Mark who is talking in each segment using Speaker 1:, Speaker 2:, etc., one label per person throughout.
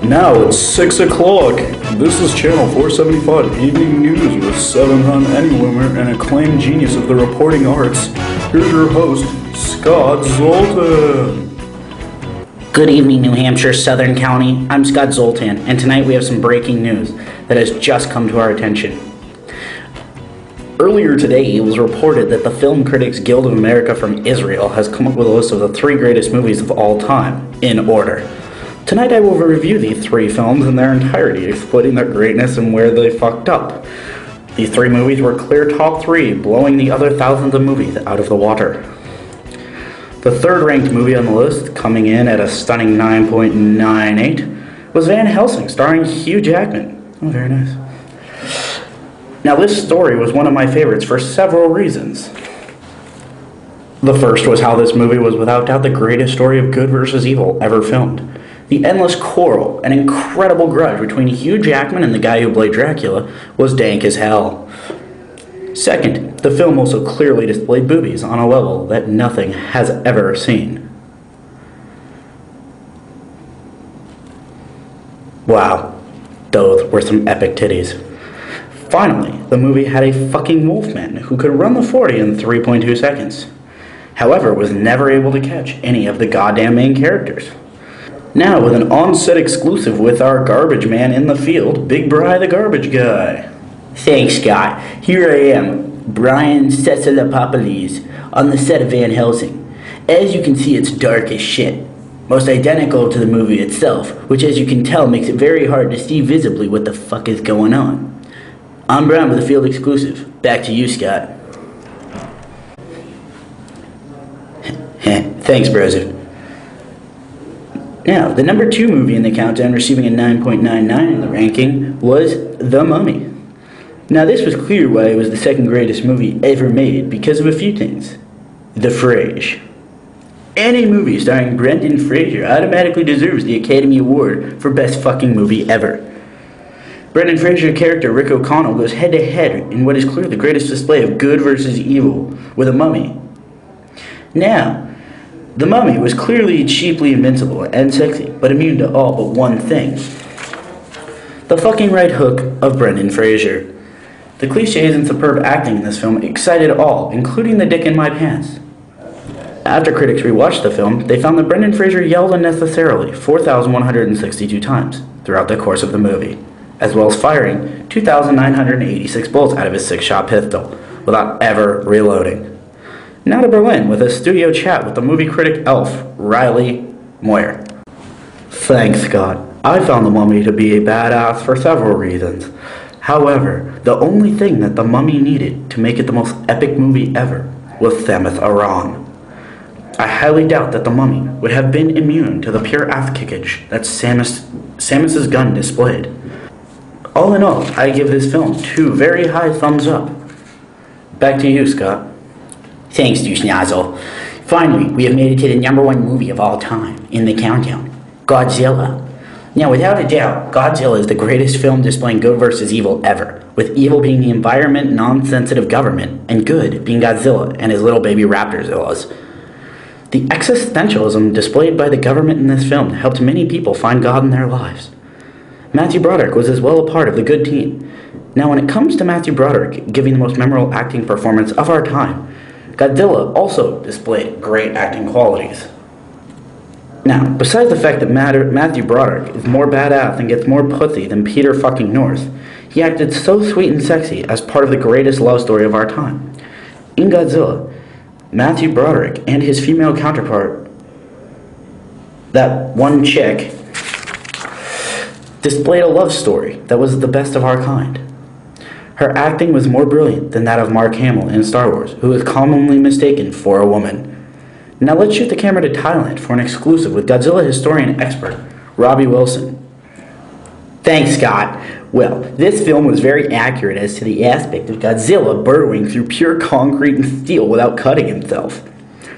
Speaker 1: Now it's 6 o'clock. This is Channel 475 Evening News with 7 Anywimmer and acclaimed genius of the reporting arts. Here's your host, Scott Zoltan.
Speaker 2: Good evening, New Hampshire, Southern County. I'm Scott Zoltan, and tonight we have some breaking news that has just come to our attention. Earlier today, it was reported that the Film Critics Guild of America from Israel has come up with a list of the 3 greatest movies of all time, in order. Tonight I will review these 3 films in their entirety, exploiting their greatness and where they fucked up. These 3 movies were clear top 3, blowing the other thousands of movies out of the water. The 3rd ranked movie on the list, coming in at a stunning 9.98, was Van Helsing, starring Hugh Jackman. Oh, very nice. Now, this story was one of my favorites for several reasons. The first was how this movie was without doubt the greatest story of good versus evil ever filmed. The endless quarrel and incredible grudge between Hugh Jackman and the guy who played Dracula was dank as hell. Second, the film also clearly displayed boobies on a level that nothing has ever seen. Wow, those were some epic titties. Finally, the movie had a fucking wolfman who could run the 40 in 3.2 seconds. However, was never able to catch any of the goddamn main characters. Now, with an on-set exclusive with our garbage man in the field, Big Bri the Garbage Guy.
Speaker 3: Thanks, Scott. Here I am, Brian Cecilopoulos, on the set of Van Helsing. As you can see, it's dark as shit. Most identical to the movie itself, which as you can tell makes it very hard to see visibly what the fuck is going on. I'm Brian with the field exclusive. Back to you, Scott.
Speaker 2: Thanks, Brother. Now, the number 2 movie in the countdown, receiving a 9.99 in the ranking, was The Mummy. Now, this was clear why it was the 2nd greatest movie ever made, because of a few things. The Frasier. Any movie starring Brendan Fraser automatically deserves the Academy Award for Best Fucking Movie Ever. Brendan Fraser's character Rick O'Connell goes head-to-head in what is clearly the greatest display of good versus evil with a mummy. Now, the Mummy was clearly cheaply invincible and sexy, but immune to all but one thing. The fucking right hook of Brendan Fraser. The cliches and superb acting in this film excited all, including the dick in my pants. After critics rewatched the film, they found that Brendan Fraser yelled unnecessarily 4,162 times throughout the course of the movie, as well as firing 2,986 bullets out of his 6-shot pistol without ever reloading. Now to Berlin with a studio chat with the movie critic elf, Riley Moyer. Thanks, Scott. I found The Mummy to be a badass for several reasons. However, the only thing that The Mummy needed to make it the most epic movie ever was Sameth Aran. I highly doubt that The Mummy would have been immune to the pure ass-kickage that Samus's gun displayed. All in all, I give this film 2 very high thumbs up. Back to you, Scott.
Speaker 3: Thanks, Douchenozzle. Finally, we have made it to the number 1 movie of all time in the countdown, Godzilla. Now, without a doubt, Godzilla is the greatest film displaying good versus evil ever, with evil being the environment, non-sensitive government, and good being Godzilla and his little baby Raptorzillas. The existentialism displayed by the government in this film helped many people find God in their lives. Matthew Broderick was as well a part of the good team. Now, when it comes to Matthew Broderick giving the most memorable acting performance of our time, Godzilla also displayed great acting qualities. Now, besides the fact that Matthew Broderick is more badass and gets more pussy than Peter fucking North, he acted so sweet and sexy as part of the greatest love story of our time. In Godzilla, Matthew Broderick and his female counterpart, that one chick, displayed a love story that was the best of our kind. Her acting was more brilliant than that of Mark Hamill in Star Wars, who is commonly mistaken for a woman. Now let's shoot the camera to Thailand for an exclusive with Godzilla historian expert, Robbie Wilson. Thanks, Scott. Well, this film was very accurate as to the aspect of Godzilla burrowing through pure concrete and steel without cutting himself.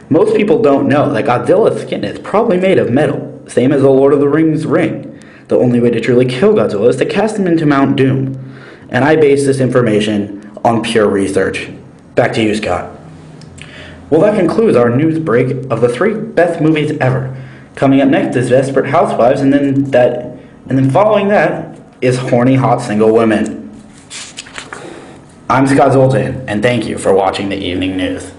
Speaker 3: Most people don't know that Godzilla's skin is probably made of metal, same as the Lord of the Rings ring. The only way to truly kill Godzilla is to cast him into Mount Doom. And I base this information on pure research. Back to you, Scott. Well, that concludes our news break of the 3 best movies ever. Coming up next is Desperate Housewives, and then that
Speaker 2: And then following that is Horny Hot Single Women. I'm Scott Zoltan, and thank you for watching the Evening News.